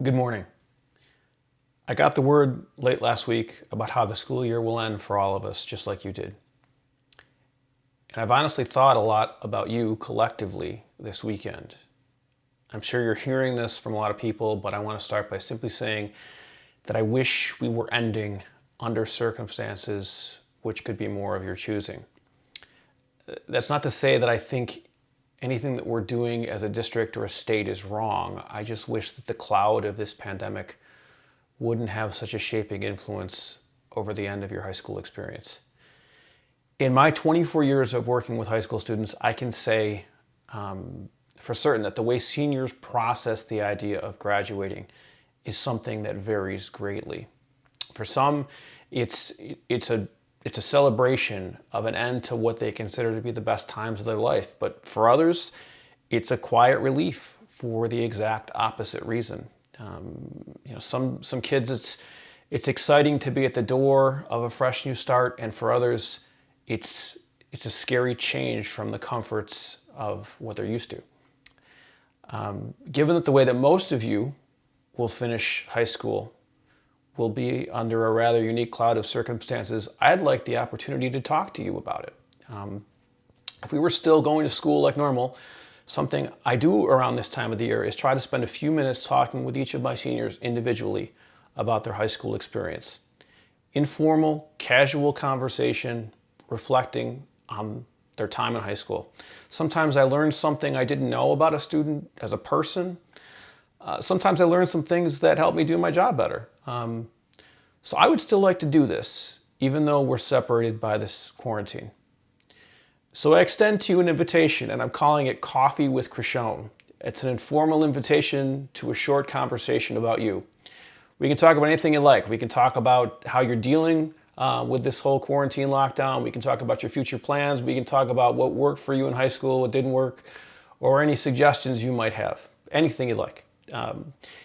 Good morning. I got the word late last week about how the school year will end for all of us, just like you did. And I've honestly thought a lot about you collectively this weekend. I'm sure you're hearing this from a lot of people, but I want to start by simply saying that I wish we were ending under circumstances which could be more of your choosing. That's not to say that I think anything that we're doing as a district or a state is wrong. I just wish that the cloud of this pandemic wouldn't have such a shaping influence over the end of your high school experience. In my 24 years of working with high school students, I can say for certain that the way seniors process the idea of graduating is something that varies greatly. For some, it's a celebration of an end to what they consider to be the best times of their life. But for others, it's a quiet relief for the exact opposite reason. Some kids, it's exciting to be at the door of a fresh new start, and for others, it's a scary change from the comforts of what they're used to. Given that the way that most of you will finish high school will be under a rather unique cloud of circumstances, I'd like the opportunity to talk to you about it. If we were still going to school like normal, something I do around this time of the year is try to spend a few minutes talking with each of my seniors individually about their high school experience. Informal, casual conversation, reflecting on their time in high school. Sometimes I learned something I didn't know about a student as a person. Sometimes I learned some things that helped me do my job better. So I would still like to do this, even though we're separated by this quarantine. So I extend to you an invitation, and I'm calling it Coffee with Criscione. It's an informal invitation to a short conversation about you. We can talk about anything you like. We can talk about how you're dealing with this whole quarantine lockdown. We can talk about your future plans. We can talk about what worked for you in high school, what didn't work, or any suggestions you might have. Anything you like.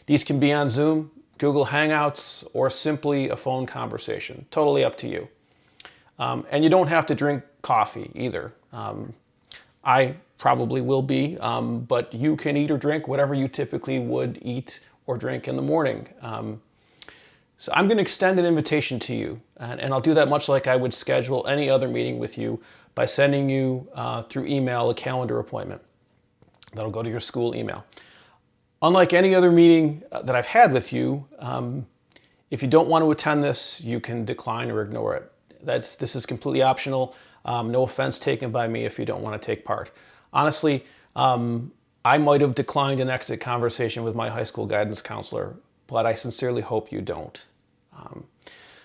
These can be on Zoom, Google Hangouts, or simply a phone conversation. Totally up to you. And you don't have to drink coffee either. I probably will be, but you can eat or drink whatever you typically would eat or drink in the morning. So I'm going to extend an invitation to you, and I'll do that much like I would schedule any other meeting with you by sending you through email a calendar appointment. That'll go to your school email. Unlike any other meeting that I've had with you, if you don't want to attend this, you can decline or ignore it. This is completely optional. No offense taken by me if you don't want to take part. Honestly, I might have declined an exit conversation with my high school guidance counselor, but I sincerely hope you don't.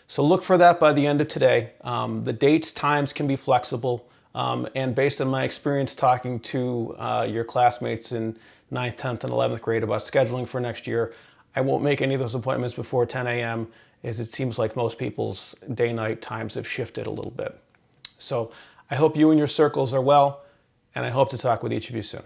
So look for that by the end of today. The dates, times can be flexible, and based on my experience talking to your classmates in 9th, 10th, and 11th grade about scheduling for next year, I won't make any of those appointments before 10 a.m. as it seems like most people's day-night times have shifted a little bit. So I hope you and your circles are well, and I hope to talk with each of you soon.